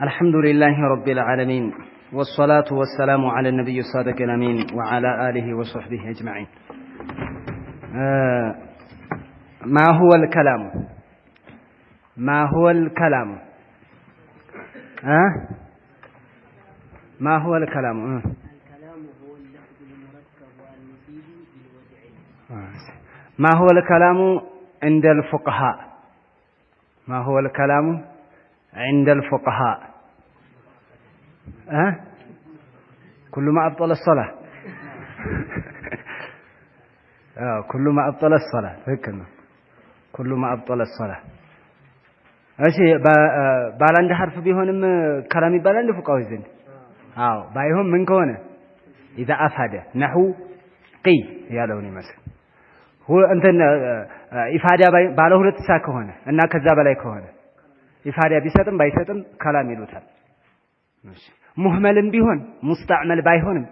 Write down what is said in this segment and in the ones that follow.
الحمد لله رب العالمين والصلاة والسلام على النبي الصادق الأمين وعلى آله وصحبه أجمعين. ما هو الكلام؟ ما هو الكلام؟ ما هو الكلام؟ الكلام هو اللفظ المركب والمفيد بالوضع. ما هو الكلام عند الفقهاء؟ ما هو الكلام عند الفقهاء؟ كل ما أبطل الصلاة. كل ما أبطل الصلاة. فكرنا كل ما أبطل الصلاة. أشي بالعند حرف بيهونم كلامي بالعند فقهاء زين. بايهم من كونه إذا أفاد نحو قي يا لوني مثلا. هو أنت إفادة باله لتساك هنا أنك كذاب عليك هنا. إفادة بيساتم بايساتم كلام يلوتال. مهمل بيهون مستعمل بايهونم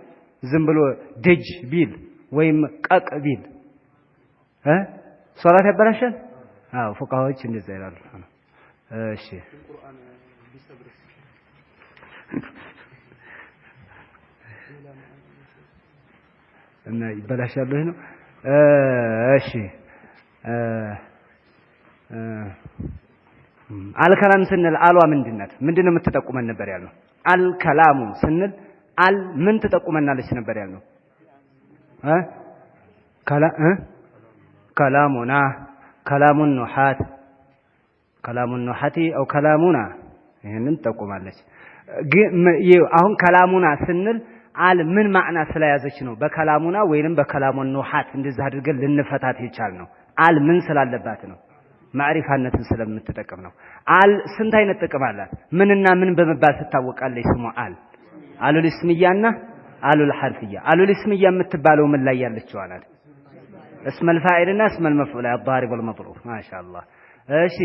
زنبلو دج بيل ويم قق بيل صلاة يبرشل فقهاء እንደዛ ይላሉ እሺ እና ይበላሻል ነው እሺ አልከላም ስንል አሏ ምንድነው የምትጠቁመን ነበር ያልነው? አልከላሙ ስንል አል ምን ትጠቁመናለች ነበር ያልነው? ከላሙና ከላሙን ኑሐት ከላሙን ኑሐቲ አው ከላሙና ይሄንን ትጠቁማለች። አሁን ከላሙና ስንል አል ምን ማዕና ስለያዘች ነው በከላሙና ወይንም በከላሙን ኑሐት እንደዛ አድርገን ልንፈታት ይቻል ነው? አል ምን ስላለባት ነው? ማዕሪፋነትን ስለምትጠቀም ነው። አል ስንት አይነት ጥቅም አላት? ምንና ምን በመባል ትታወቃለች? ስሙ አሉል እስምያና አሉል ሐርፍያ። አሉል እስምያ የምትባለው ምን ላይ ያለችው ናት? እስመል ፋኢልና እስመል መፍዑል አዳሪብ ወልመጥሩፍ ማሻአላህ። እሺ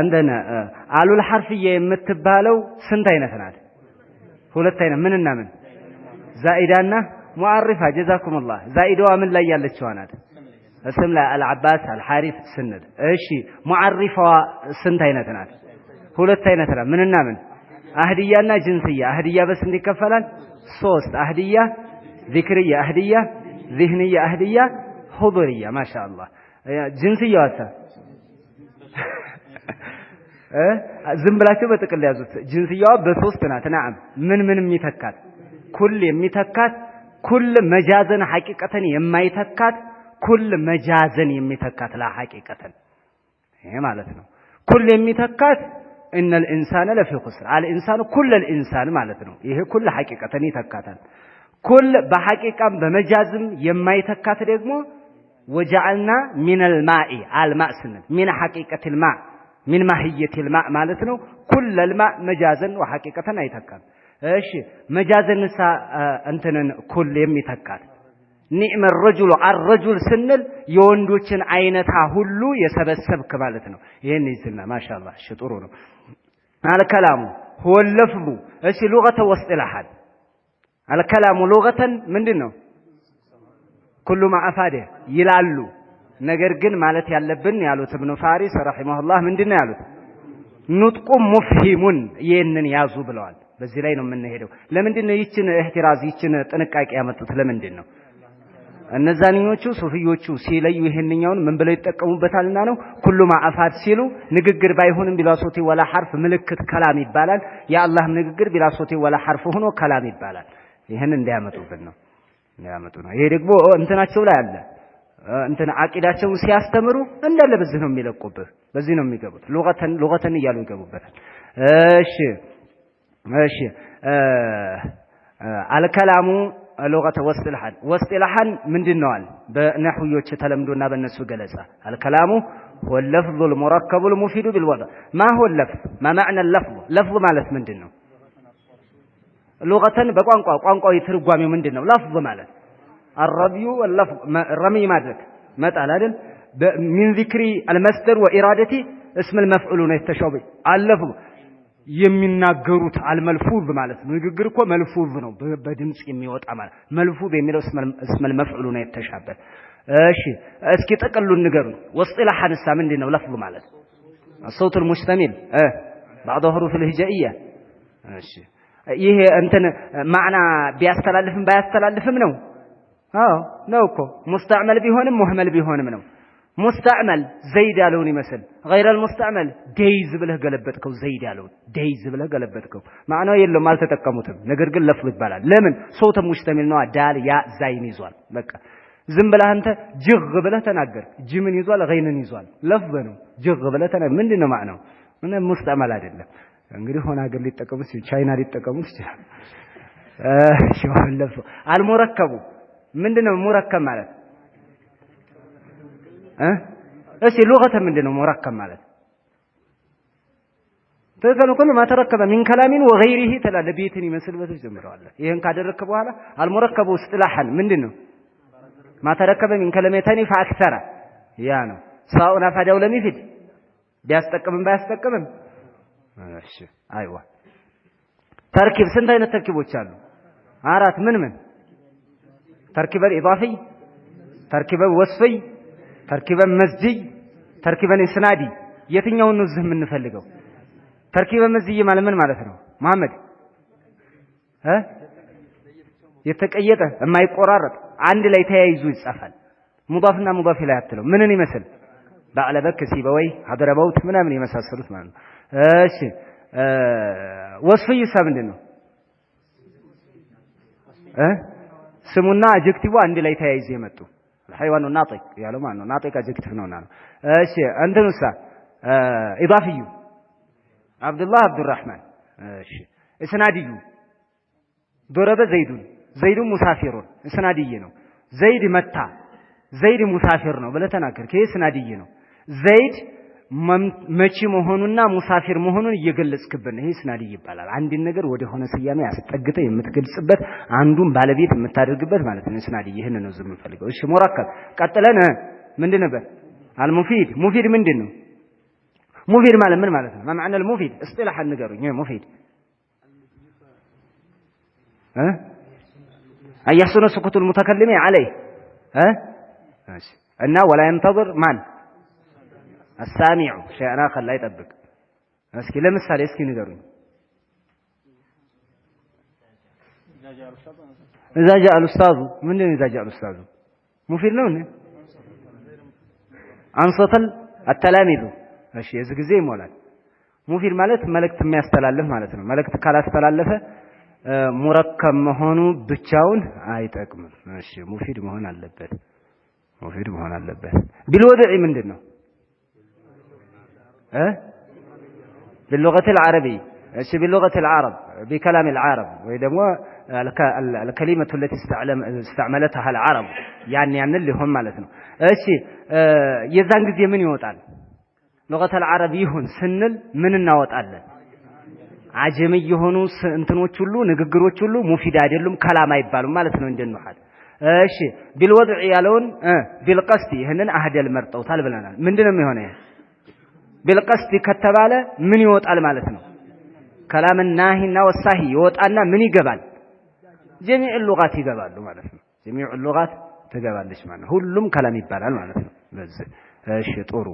እንደነ አሉል ሐርፍያ የምትባለው ስንት አይነት ናት? ሁለት አይነት። ምንና ምን? ዛኢዳና ሙዓሪፋ። ጀዛኩሙላህ። ዛኢዳዋ ምን ላይ ያለችው ናት? اسم لا العباس الحارث سند እሺ ሙዓሪፋዋ ስንት አይነት ናት? ሁለት አይነት ናት። ምንና ምን? አህድያና ጅንስያ። አህድያ በስንት ይከፈላል? ሶስት። አህድያ ዚክርያ፣ አህድያ ዚህንያ፣ አህድያ ሁዱርያ። ማሻአላህ። ጅንስያዋሳ ዝም ብላችሁ በጥቅል ያዙት። ጅንስያዋ በሶስት ናት። ነዓም ምን የሚተካት? ኩል የሚተካት፣ ኩል መጃዘን ሐቂቀተን የማይተካት፣ ኩል መጃዘን የሚተካት ላ ሐቂቀተን ይሄ ማለት ነው። ኩል የሚተካት ኢነል ኢንሳነ ለፊ ኹስር አልኢንሳኑ ኩለል ኢንሳን ማለት ነው። ይሄ ኩል ሐቂቀተን ይተካታል። ኩል በሐቂቃም በመጃዝም የማይተካት ደግሞ ወጀዐልና ሚነል ማኢ አልማእ ስንል ሚን ሐቂቀቲል ማእ ሚን ማህየቲል ማእ ማለት ነው። ኩለል ማእ መጃዘን ወሐቂቀተን አይተካም። እሺ መጃዘንሳ እንትንን ኩል የሚተካት ኒዕመ ረጁሉ አርረጁል ስንል የወንዶችን አይነታ ሁሉ የሰበሰብክ ማለት ነው። ይሄን ይዝና ማሻአላህ እሺ ጥሩ ነው። አልከላሙ هو اللفظ እሺ ሉገተ ወስጢላሃን አልከላሙ ሉገተን ምንድነው? ኩሉ ማ አፋደ ይላሉ። ነገር ግን ማለት ያለብን ያሉት ኢብኑ ፋሪስ ረሂመሁላህ ምንድነው ያሉት? ኑጥቁ ሙፍሂሙን ይሄንን ያዙ ብለዋል። በዚህ ላይ ነው የምንሄደው። ለምንድነው ይችን ኢህቲራዝ ይችን ጥንቃቄ ያመጡት? ለምንድነው? እነዛኞቹ ሱፊዮቹ ሲለዩ ይሄንኛውን ምን ብለው ይጠቀሙበታልና ነው? ኩሉ ማአፋት ሲሉ ንግግር ባይሆንም ቢላሶቲ ወላ ሐርፍ ምልክት ከላም ይባላል። የአላህ ንግግር ቢላሶቲ ወላ ሐርፍ ሆኖ ከላም ይባላል። ይሄን እንዲያመጡብን ነው ነው። ይሄ ደግሞ እንትናቸው ላይ አለ። እንትን አቂዳቸው ሲያስተምሩ እንዳለ በዚህ ነው የሚለቁብህ፣ በዚህ ነው የሚገቡት። ሉገተን እያሉ ይገቡበታል። እሺ አልከላሙ ሉገተ ወስጢላሃን ምንድነዋል? በነህዮች ተለምዶና በእነሱ ገለጻ አልከላሙ هو اللفظ المركب المفيد بالوضع. ما هو اللفظ؟ ما معنى اللفظ؟ لفظ ማለት ምንድነው? ሉገተን በቋንቋው ትርጓሜው ምንድነው? ለፍዝ ማለት الرمي واللفظ رمي ማድረግ መጣል አይደል? من ذكر المصدر وإرادة اسم المفعول ነው የተሻው አለፍዝ የሚናገሩት አልመልፉዝ ማለት ነው። ንግግር እኮ መልፉዝ ነው፣ በድምጽ የሚወጣ ማለት መልፉዝ የሚለው እስመል መፍዑል ነው የተሻበት። እሺ እስኪ ጠቅሉን ንገሩኝ። ወስጢላሃንሳ ምንድነው? ለፍዝ ማለት الصوت المشتمل بعض حروف الهجائية እሺ ይሄ እንትን ማዕና ቢያስተላልፍም ባያስተላልፍም ነው ነው እኮ ሙስተዕመል ቢሆንም ሙህመል ቢሆንም ነው ሙስተዕመል ዘይድ ያለውን ይመስል غير المستعمل ደይዝ ብለህ ገለበጥከው ዘይድ ያለውን ደይዝ ብለህ ገለበጥከው ማዕናው የለም አልተጠቀሙትም ነገር ግን ለፍዝ ይባላል ለምን ሶተ ሙሽተሚል ነው ዳል ያ ዛይን ይዟል በቃ ዝም ብለህ አንተ ጅግ ብለህ ተናገር ጅምን ይዟል ገይንን ይዟል ለፍዝ ነው ጅግ ብለህ ተናገር ምንድነው ማዕናው ምንም ሙስተዕመል አይደለም እንግዲህ ሆነ ሀገር ሊጠቀሙት ቻይና ሊጠቀሙት ይችላል እሺ ወለፈ አልሙረከቡ ምንድነው ሙረከብ ማለት እሺ لغة ምንድነው ሙረከብ ማለት ተከለ ሁሉ ما تركب من كلام وغيره ተላለ ቤትን ይመስልበት ጀምረዋል ይሄን ካደረከ በኋላ አልሙረከቡ اصطلاحا ምንድነው ما تركب من كلمتين فاكثر ያ ነው ሳኡና ፈዳው ለሚፊድ ቢያስጠቅምም ባያስጠቅምም እሺ አይዋ ተርኪብ ስንት አይነት ተርኪቦች አሉ አራት ምን ተርኪብ ኢዳፊ ተርኪብ ወስፊ ተርኪብ መዝጂ ተርኪብ ኢስናዲ የትኛውን ነው እዚህ የምንፈልገው ተርኪብ መዝጂ ማለት ምን ማለት ነው መሐመድ የተቀየጠ የማይቆራረጥ አንድ ላይ ተያይዞ ይጻፋል ሙዳፍና ሙዳፍ ላይ አትለው ምንን ይመስል ባዕለበክ ሲበወይ ሀደረበውት ምናምን የመሳሰሉት ማለት ነው እሺ ወስፊ ምንድነው ስሙና አጀክቲቭ አንድ ላይ ተያይዞ የመጡ الحيوان الناطق ያለው ማን ነው ናጢቅ አጀክቲቭ ነውና ነው እሺ እንትኑሳ ኢዳፊዩ አብዱላህ አብዱራህማን እሺ እስናዲዩ ضرب ዘይዱ ሙሳፊሩን እስናዲይ ነው ዘይድ መታ ዘይድ ሙሳፊር ነው ብለህ ተናገርክ ይሄ እስናዲይ ነው ዘይድ መቺ መሆኑና ሙሳፊር መሆኑን እየገለጽክበት ነው ይሄ እስናዲይ ይባላል አንድ ነገር ወደ ሆነ ስያሜ ያስጠግተ የምትገልጽበት አንዱን ባለቤት የምታደርግበት ማለት ነው እስናዲይ ይሄን ነው ዝም ፈልገው እሺ ሙረከብ ቀጥለን ምንድን ነበር አልሙፊድ ሙፊድ ምንድነው ሙፊድ ማለት ምን ማለት ነው ማዕና المفيد اصطلاح ንገሩኝ ሙፊድ አያሱነ سكوت المتكلم عليه ماشي እና ولا ينتظر ማን السامع شيء آخر لا يطبق እስኪ ለምሳሌ እስኪ ንገሩኝ إذا جاء الأستاذ ምንድነው إذا جاء الأستاذ ሙፊድ ነው አንሰተ التلاميذ እሺ የዚህ ጊዜ ይሞላል ሙፊድ ማለት መልእክት የሚያስተላልፍ ማለት ነው መልእክት ካላስተላለፈ ሙረከብ መሆኑ ብቻውን አይጠቅምም እሺ ሙፊድ መሆን አለበት بالوضع ምንድነው باللغة العربية ايش باللغة العرب بكلام العرب ويدمو الكلمة التي استعملتها العرب يعني اللي هم ማለት ነው እሺ የዛን ጊዜ ምን ይወጣል لغة العرب ይሁን ስንል ምን እናወጣለን አጀም የሆኑ እንትኖች ሁሉ ንግግሮች ሁሉ ሙፊድ አይደሉም ከላም አይባሉም ማለት ነው እንደነሐል እሺ بالوضع ያለውን بالقصد ይሄንን አህደል መርጠውታል ብለናል ምንድነው የሚሆነው بالقصد ከተባለ ምን ይወጣል ማለት ነው كلام الناهيና ወሳሂ ይወጣና ምን ይገባል جميع اللغات ይገባሉ ማለት ነው جميع اللغات ትገባለች ማለት ነው ሁሉም ከላም ይባላል ማለት ነው በዚህ እሺ ጥሩ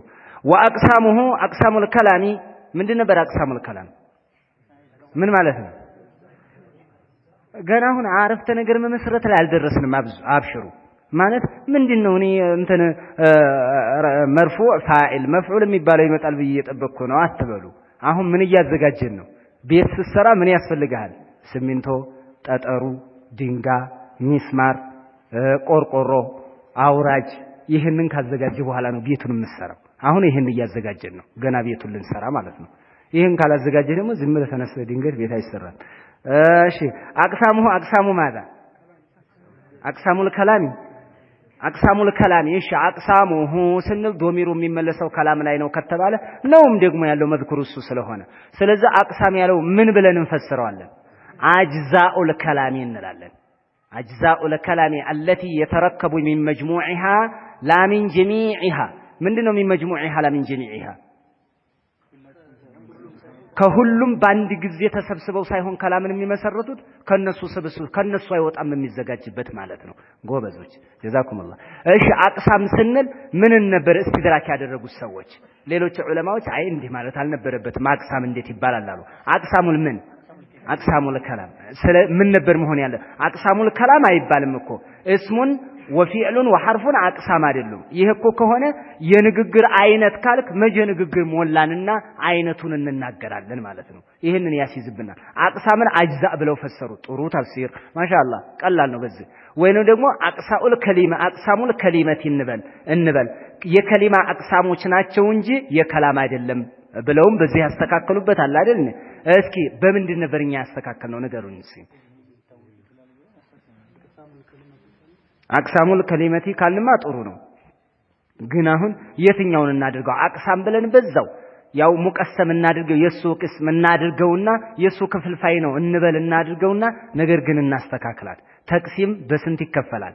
واقسامه اقسام الكلام ምንድነው በአቅሳሙ الكلام ምን ማለት ነው ገና አሁን አረፍተ ነገር መመስረት ላይ አልደረስንም አብሽሩ ማለት ምንድነው እኔ እንትን መርፉዕ ፋኢል መፍዑል የሚባለው ይመጣል ብዬ እየጠበቅኩ ነው አትበሉ አሁን ምን እያዘጋጀን ነው ቤት ስትሰራ ምን ያስፈልጋል ሲሚንቶ ጠጠሩ ድንጋ ሚስማር ቆርቆሮ አውራጅ ይሄንን ካዘጋጀ በኋላ ነው ቤቱን የምትሰራው አሁን ይሄን እያዘጋጀን ነው ገና ቤቱን ልንሰራ ማለት ነው ይሄን ካላዘጋጀ ደግሞ ዝም ብለህ ተነስተህ ድንገት ቤት አይሰራም እሺ አቅሳሙ ማዳ አቅሳሙል ከላሚ እሺ አቅሳሙሁ ስንል ዶሚሩ የሚመለሰው ከላም ላይ ነው ከተባለ ነውም ደግሞ ያለው መዝኩር እሱ ስለሆነ ስለዚህ አቅሳም ያለው ምን ብለን እንፈስረዋለን አጅዛኡል ከላሚ እንላለን አጅዛኡል ከላሚ التي يتركب من مجموعها لا من جميعها ምንድነው من مجموعها لا من جميعها ከሁሉም ባንድ ጊዜ ተሰብስበው ሳይሆን ከላምን የሚመሰረቱት ከነሱ ስብስብ ከነሱ አይወጣም የሚዘጋጅበት ማለት ነው ጎበዞች ጀዛኩሙላህ እሺ አቅሳም ስንል ምን ነበር እስቲድራክ ያደረጉት ሰዎች ሌሎች ዑለማዎች አይ እንዲህ ማለት አልነበረበትም አቅሳም እንዴት ይባላል አሉ አቅሳሙል ምን አቅሳሙል ከላም ስለ ምን ነበር መሆን ያለ አቅሳሙል ከላም አይባልም እኮ እስሙን ወፊዕሉን ወሐርፉን አቅሳም አይደሉም ይሄ እኮ ከሆነ የንግግር አይነት ካልክ መጀ ንግግር ሞላንና አይነቱን እንናገራለን ማለት ነው ይሄንን ያሲዝብናል አቅሳምን አጅዛ ብለው ፈሰሩ ጥሩ ተፍሲር ማሻአላህ ቀላል ነው በዚህ ወይንም ደግሞ አቅሳሙል ከሊመት እንበል የከሊማ አቅሳሞች ናቸው እንጂ የከላም አይደለም ብለውም በዚህ ያስተካከሉበታል አይደል እስኪ በምንድን ነበርኛ ያስተካከልነው ነገሩን እስኪ አቅሳሙል ከሊመቲ ካልማ ጥሩ ነው ግን አሁን የትኛውን እናድርገው አቅሳም ብለን በዛው ያው ሙቀሰም እናድርገው የሱ ቅስም እናድርገውና የሱ ክፍልፋይ ነው እንበል እናድርገውና ነገር ግን እናስተካክላል ተቅሲም በስንት ይከፈላል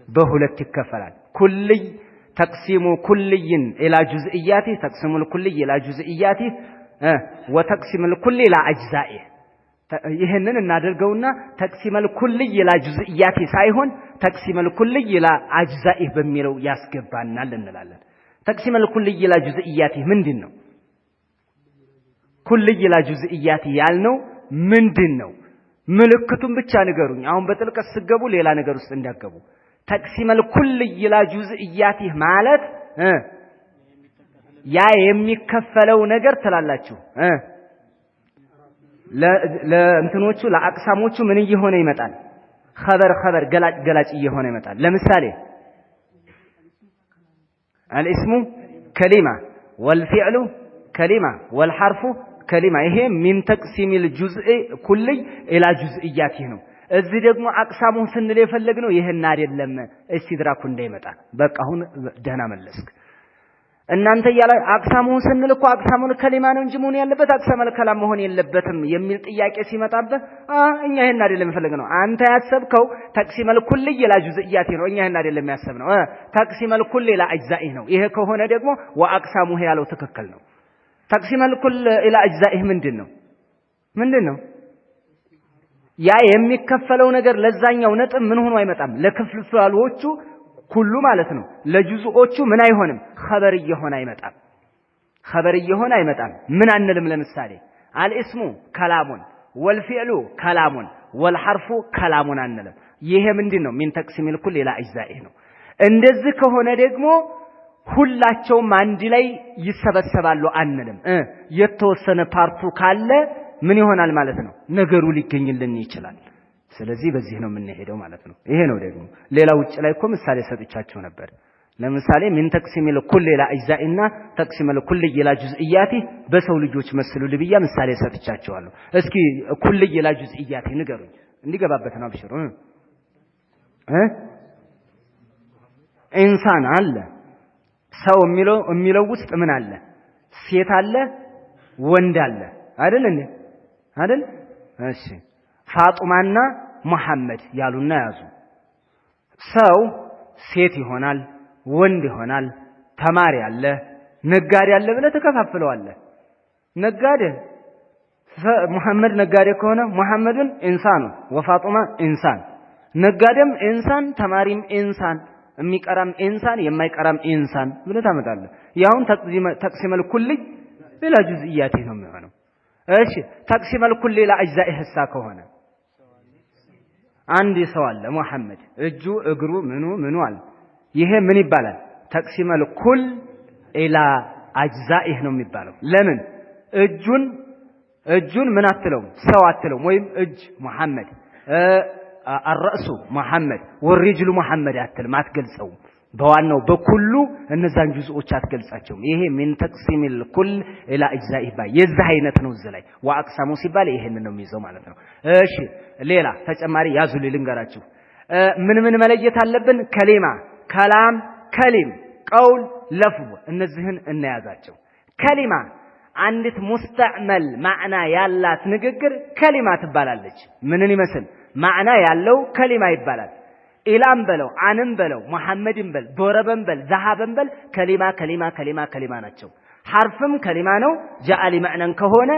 በሁለት ይከፈላል ኩልይ ተቅሲሙ ኩልይን ኢላ ጁዝኢያቲ ተቅሲሙል ኩልይ ኢላ ጁዝኢያቲ ወተቅሲሙል ኩልይ ኢላ አጅዛኢ ይሄንን እናደርገውና ተቅሲመል ኩልይ ኢላ ጁዝኢያቲ ሳይሆን ተቅሲመል ኩልይ ኢላ አጅዛኢ በሚለው ያስገባናል እንላለን ተቅሲመል ኩልይ ኢላ ጁዝኢያቲ ምንድነው ኩልይ ኢላ ጁዝኢያቲ ያልነው ምንድነው ምልክቱን ብቻ ንገሩኝ አሁን በጥልቀት ስገቡ ሌላ ነገር ውስጥ እንዳገቡ ተቅሲመል ኩልይ ኢላ ጁዝኢያቲ ማለት ያ የሚከፈለው ነገር ትላላችሁ ለእንትኖቹ ለአቅሳሞቹ ምን እየሆነ ይመጣል خبر ገላጭ እየሆነ ይመጣል ለምሳሌ الاسم كلمه والفعل كلمه والحرف كلمه ይሄ من تقسيم الجزء كلي الى جزئياته ነው እዚህ ደግሞ አቅሳሙን ስንል የፈለግነው ይሄን አይደለም እስቲድራኩ እንዳይመጣ በቃ አሁን ደህና መለስክ እናንተ ያለ አቅሳሙን ስንል እኮ አቅሳሙን ከሊማ ነው እንጂ መሆን ያለበት አቅሳሙል ከላም መሆን የለበትም የሚል ጥያቄ ሲመጣበት እኛ ይሄን አይደለም የፈለግነው አንተ ያሰብከው ተቅሲመል ኩልይ ኢላ ጁዝኢያቲ ነው እኛ ይሄን አይደለም ያሰብነው ተቅሲመል ኩል ኢላ አጅዛኢ ነው ይሄ ከሆነ ደግሞ ወአቅሳሙሁ ያለው ትክክል ነው ተቅሲመል ኩል ኢላ አጅዛኢ ምንድነው ያ የሚከፈለው ነገር ለዛኛው ነጥብ ምን ሆኖ አይመጣም ለክፍልፋሎቹ ኩሉ ማለት ነው ለጁዝኦቹ ምን አይሆንም خبر እየሆነ አይመጣም ምን አንልም ለምሳሌ አልስሙ ከላሙን ወልፊዕሉ ከላሙን ወልሐርፉ ከላሙን አንልም ይሄ ምንድነው ሚን ተቅሲሚል ኩል ኢላ አጅዛኢ ነው እንደዚህ ከሆነ ደግሞ ሁላቸውም አንድ ላይ ይሰበሰባሉ አንልም የተወሰነ ፓርቱ ካለ ምን ይሆናል ማለት ነው ነገሩ ሊገኝልን ይችላል ስለዚህ በዚህ ነው የምንሄደው ማለት ነው ይሄ ነው ደግሞ ሌላ ውጭ ላይ እኮ ምሳሌ ሰጥቻችሁ ነበር ለምሳሌ ምን ተቅሲሚል ኩል ኢላ አጅዛኢና ተቅሲሚል ኩል ኢላ ጁዝኢያቲ በሰው ልጆች መስሉ ልብያ ምሳሌ ሰጥቻችኋለሁ እስኪ ኩል ኢላ ጁዝኢያቲ ንገሩኝ እንዲገባበት ነው አብሽሩ ኢንሳን አለ ሰው የሚለው ውስጥ ምን አለ ሴት አለ ወንድ አለ አይደል እሺ ፋጡማና መሐመድ ያሉና ያዙ ሰው ሴት ይሆናል ወንድ ይሆናል ተማሪ አለ ነጋዴ አለ ብለ ተከፋፍለዋል ነጋዴ መሐመድ ነጋዴ ከሆነ መሐመድን ኢንሳን ወፋጡማ ኢንሳን ነጋዴም ኢንሳን ተማሪም ኢንሳን የሚቀራም ኢንሳን የማይቀራም ኢንሳን ብለ ታመጣለህ ያውን ተቅሲመል ኩልይ ኢላ ጁዝኢያቲ ነው የሚሆነው እሺ ተቅሲመል ኩል ኢላ አጅዛኢ ህሳ ከሆነ አንድ ሰው አለ መሐመድ እጁ እግሩ ምኑ አለ ይሄ ምን ይባላል ተቅሲመል ኩል ኢላ አጅዛኢ ነው የሚባለው ለምን እጁን ምን አትለው ሰው አትለው ወይም እጅ መሐመድ الرأس محمد والرجل محمد አትልም አትገልጸው በዋናው በኩሉ እነዛን ጁዝኦች አትገልጻቸው ይሄ ምን ተቅሲሚል ኩል ኢላ አጅዛኢ ባይ የዚህ አይነት ነው ዘላይ ወአቅሳሙ ሲባል ይሄን ነው የሚይዘው ማለት ነው እሺ ሌላ ተጨማሪ ያዙ ልንገራችሁ ምን መለየት አለብን ከሊማ ከላም ከሊም ቀውል ለፍዝ እነዚህን እናያዛቸው ከሊማ አንዲት ሙስተዕመል ማዕና ያላት ንግግር ከሊማ ትባላለች ምንን ይመስል ማዕና ያለው ከሊማ ይባላል ኢላም በለው አንም በለው መሐመድን በል ዶረበን በል ዘሃበን በል ከሊማ ናቸው ሐርፍም ከሊማ ነው ጃአሊ ማዕናን ከሆነ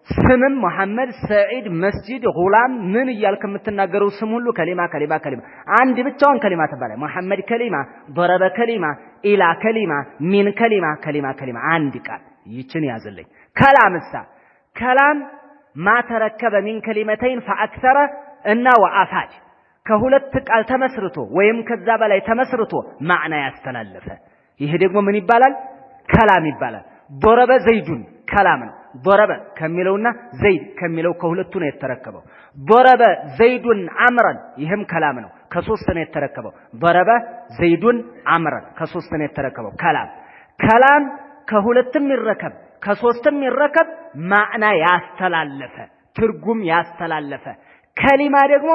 ስምም መሐመድ ሰዒድ መስጂድ ጉላም ምን እያልክ የምትናገረው ስም ሁሉ ከሊማ አንድ ብቻውን ከሊማ ተባለ። መሐመድ ከሊማ፣ ضرب ከሊማ፣ ኢላ ከሊማ፣ ሚን ከሊማ አንድ ቃል ይችን ያዘልኝ። ከላምሳ ከላም ማተረከበ ሚን ከሊመተይን ፈአክሰረ እና ወአፋድ ከሁለት ቃል ተመስርቶ ወይም ከዛ በላይ ተመስርቶ ማዕና ያስተላለፈ ይሄ ደግሞ ምን ይባላል? ከላም ይባላል። ضرب ዘይዱን ከላም ነው። ضرب ከሚለውና ዘይድ ከሚለው ከሁለቱ ነው የተረከበው። ضرب ዘይዱን አምረን ይሄም ከላም ነው። ከሶስት ነው የተረከበው። ضرب ዘይዱን አምረን ከሶስት ነው የተረከበው። ከላም ከሁለትም ይረከብ ከሶስትም ይረከብ ማዕና ያስተላለፈ ትርጉም ያስተላለፈ። ከሊማ ደግሞ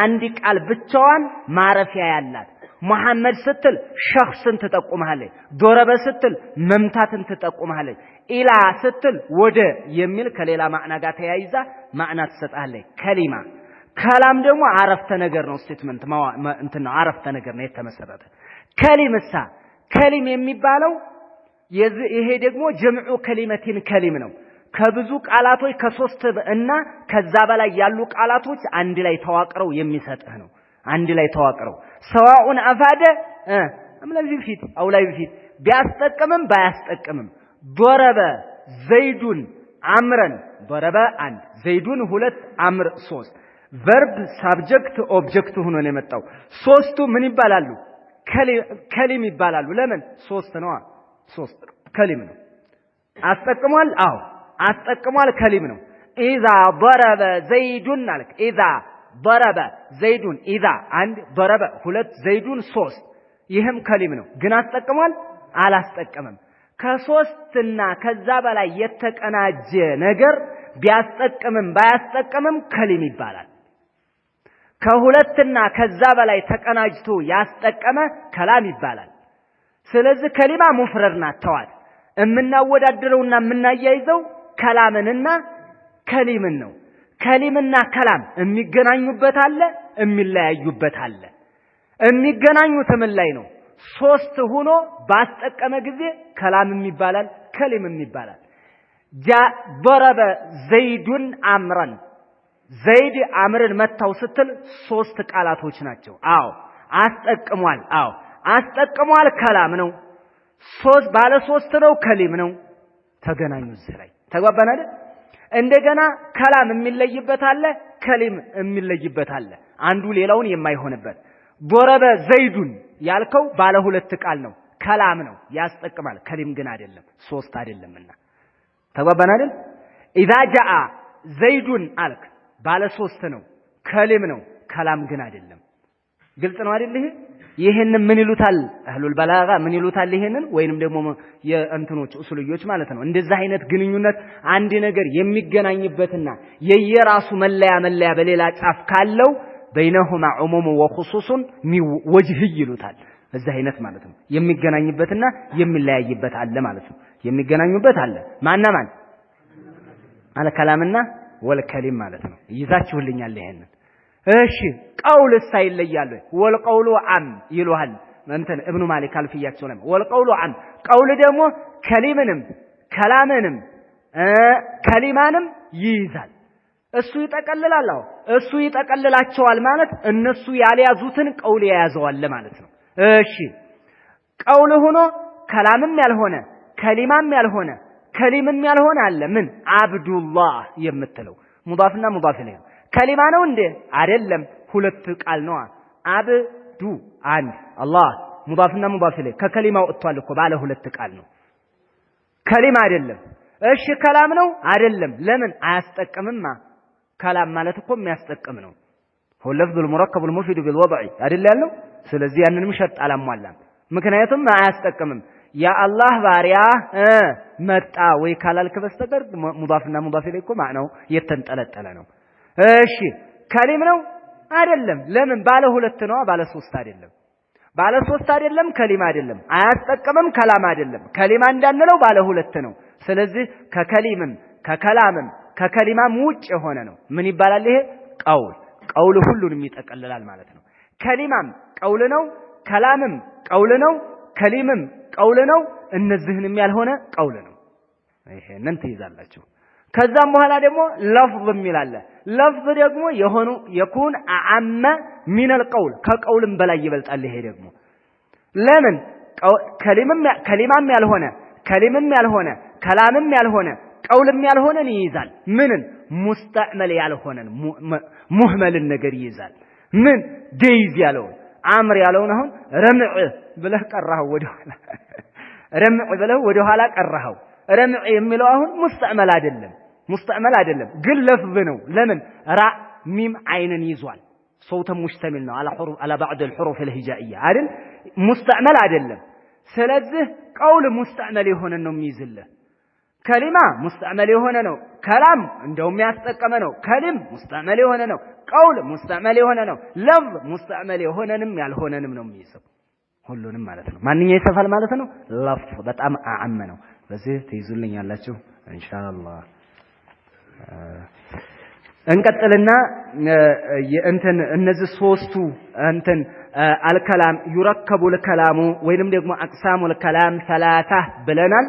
አንድ ቃል ብቻዋን ማረፊያ ያላት። መሐመድ ስትል ሸኽስን ትጠቁምሃለች። ዶረበ ስትል መምታትን ትጠቁምሃለች። ኢላ ስትል ወደ የሚል ከሌላ ማዕና ጋር ተያይዛ ማዕና ትሰጣለች ከሊማ። ከላም ደግሞ አረፍተ ነገር ነው። ስቴትመንት እንትን ነው፣ አረፍተ ነገር ነው የተመሰረተ። ከሊምሳ ከሊም የሚባለው ይሄ ደግሞ ጀምዑ ከሊመቲን ከሊም ነው። ከብዙ ቃላቶች ከሶስት እና ከዛ በላይ ያሉ ቃላቶች አንድ ላይ ተዋቅረው የሚሰጥህ ነው። አንድ ላይ ተዋቅረው ሰዋኡን አፋደ አምለዚህ ፊት አው ላይ ፊት ቢያስጠቅምም ባያስጠቅምም። ضرب ዘይዱን አምረን ضرب አንድ ዘይዱን ሁለት አምር ሶስት ቨርብ ሳብጀክት ኦብጀክት ሆኖ ነው የመጣው። ሶስቱ ምን ይባላሉ? ከሊም ይባላሉ። ለምን? ሶስት ነው። ሶስት ከሊም ነው። አስጠቅሟል? አዎ አስጠቅሟል። ከሊም ነው። ኢዛ ضرب ዘይዱን አልክ። ኢዛ ضرب ዘይዱን ኢዛ አንድ ضرب ሁለት ዘይዱን ሶስት ይህም ከሊም ነው። ግን አስጠቅሟል? አላስጠቀመም። ከሶስትና ከዛ በላይ የተቀናጀ ነገር ቢያስጠቅምም ባያስጠቅምም ከሊም ይባላል። ከሁለትና ከዛ በላይ ተቀናጅቶ ያስጠቀመ ከላም ይባላል። ስለዚህ ከሊማ ሙፍረድ ናት። ተዋት። የምናወዳድረውና የምናያይዘው ከላምንና ከሊምን ነው። ከሊምና ከላም የሚገናኙበት አለ፣ የሚለያዩበት አለ። የሚገናኙት ምን ላይ ነው? ሶስት ሆኖ ባስጠቀመ ጊዜ ከላምም ይባላል ከሊምም ይባላል። ضرب ዘይዱን አምረን ዘይድ አምርን መታው ስትል ሶስት ቃላቶች ናቸው። አዎ አስጠቅሟል። አዎ አስጠቅሟል ከላም ነው። ሶስት ባለ ሶስት ነው ከሊም ነው። ተገናኙ እዚህ ላይ ተግባባን አይደል? እንደገና ከላም የሚለይበት አለ፣ ከሊም የሚለይበት አለ። አንዱ ሌላውን የማይሆንበት። ضرب ዘይዱን ያልከው ባለ ሁለት ቃል ነው፣ ከላም ነው፣ ያስጠቅማል። ከሊም ግን አይደለም፣ ሶስት አይደለምና። ተግባባን አይደል? ኢዛ ጃአ ዘይዱን አልክ ባለ ሶስት ነው፣ ከሊም ነው፣ ከላም ግን አይደለም። ግልጽ ነው አይደል? ይሄን ምን ይሉታል አህሉል በላጋ ምን ይሉታል? ይሄንን ወይንም ደግሞ የእንትኖች ኡሱልዮች ማለት ነው። እንደዛ አይነት ግንኙነት አንድ ነገር የሚገናኝበትና የየራሱ መለያ በሌላ ጫፍ ካለው በይነሁማ ዑሙሙ ወኹሱሱን ወጅህ ይሉታል። እዛ አይነት ማለት ነው። የሚገናኝበትና የሚለያይበት አለ ማለት ነው። የሚገናኙበት አለ ማና ማን አለ ከላምና ወልከሊም ማለት ነው። ይዛችሁልኛል ይሄንን። እሺ ቀውል ሳይለያል ወልቀውሉ አም ይሉሃል እንትን ኢብኑ ማሊክ አልፊያቸው ላይ ወልቀውሉ አም ቀውል ደግሞ ከሊምንም ከላምንም ከሊማንም ይይዛል። እሱ ይጠቀልላል። አዎ እሱ ይጠቀልላቸዋል ማለት እነሱ ያልያዙትን ቀውል የያዘዋል ማለት ነው። እሺ ቀውል ሆኖ ከላምም ያልሆነ ከሊማም ያልሆነ ከሊምም ያልሆነ አለ። ምን አብዱላህ የምትለው ሙዳፍና ሙዳፍ ነው። ከሊማ ነው እንዴ? አይደለም፣ ሁለት ቃል ነው። አብዱ አንድ፣ አላህ ሙዳፍና ሙዳፍ ላይ ከከሊማ ወጥቷል እኮ ባለ ሁለት ቃል ነው። ከሊማ አይደለም። እሺ ከላም ነው? አይደለም። ለምን? አያስጠቅምማ። ከላም ማለት እኮ የሚያስጠቅም ነው። ሁለፍዙል ሙረከቡል ሙፊድ ቢልወድዕ አይደል ያለው። ስለዚህ ያንንም ሸርጥ አላሟላም። ምክንያቱም አያስጠቅምም። የአላህ ባሪያ መጣ ወይ ካላልክ በስተቀር ሙዳፍና ሙዳፍ ላይ እኮ ማዕናው የተንጠለጠለ ነው። እሺ ከሊም ነው? አይደለም። ለምን? ባለ ሁለት ነው፣ ባለ ሶስት አይደለም። ባለ ሶስት አይደለም፣ ከሊም አይደለም። አያስጠቅምም፣ ከላም አይደለም። ከሊማ እንዳንለው ባለ ሁለት ነው። ስለዚህ ከከሊምም ከከላምም ከከሊማም ውጭ የሆነ ነው። ምን ይባላል ይሄ? ቀውል። ቀውል ሁሉንም ይጠቀልላል ማለት ነው። ከሊማም ቀውል ነው፣ ከላምም ቀውል ነው፣ ከሊምም ቀውል ነው። እነዚህንም ያልሆነ ቀውል ነው። ይሄንን ትይዛላችሁ። ከዛም በኋላ ደግሞ ለፍዝ የሚላለ ለፍዝ ደግሞ የሆኑ يكون اعم من القول ከቀውልም በላይ ይበልጣል ይሄ ደግሞ ለምን ከሊማም ያልሆነ ከላምም ያልሆነ ቀውልም ያልሆነን ይይዛል ምንን ሙስተዕመል ያልሆነን ሙህመልን ነገር ይይዛል ምን ደይዝ ያለው አምር ያለውን አሁን ረምዕ ብለህ ቀራው ወደኋላ ረምዕ ብለህ ወደኋላ ቀራው ረምዕ የሚለው አሁን ሙስተዕመል አይደለም ግን ለፍዝ ነው ለምን ራ ሚም አይንን ይዟል صوت مشتمل ነው على بعض الحروف الهجائيه አይደል ሙስተዕመል አይደለም ስለዚህ ቀውል ሙስተዕመል የሆነ ነው የሚይዝልህ ከሊማ ሙስተዕመል የሆነ ነው ከላም እንደውም ያስጠቀመ ነው ከሊም ሙስተዕመል የሆነ ነው ቀውል ሙስተዕመል የሆነ ነው ለፍዝ ሙስተዕመል የሆነንም ያልሆነንም ነው የሚይዘው ሁሉንም ማለት ነው ማንኛው ይሰፋል ማለት ነው ለፍዝ በጣም አዓም ነው በዚህ ትይዙልኛላችሁ ኢንሻአላህ እንቀጥልና እንትን እነዚህ ሶስቱ እንትን አልከላም ይረከቡ الكلام ወይንም ደግሞ አቅሳሙ الكلام ثلاثه ብለናል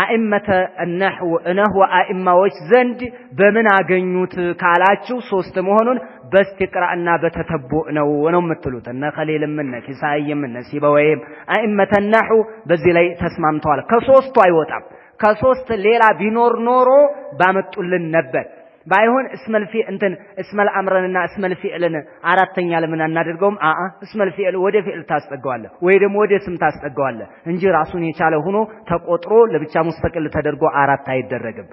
አኢመተ النحو እነሁ አኢማዎች ዘንድ በምን አገኙት ካላችሁ ሶስት መሆኑን በስቲቅራእና በተተቡእ ነው የምትሉት እነ ኸሊልም እነ ኪሳይም እነ ሲበወይም አኢመተ النحو በዚህ ላይ ተስማምተዋል ከሶስቱ አይወጣም ከሶስት ሌላ ቢኖር ኖሮ ባመጡልን ነበር ባይሆን እስመል ፊ እንትን እስመል አምረንና እስመል ፊዕልን አራተኛ ለምን አናደርገውም እስመል ፊዕል ወደ ፊዕል ታስጠጋዋለህ ወይ ደግሞ ወደ ስም ታስጠጋዋለህ እንጂ ራሱን የቻለ ሆኖ ተቆጥሮ ለብቻ ሙስተቅል ተደርጎ አራት አይደረግም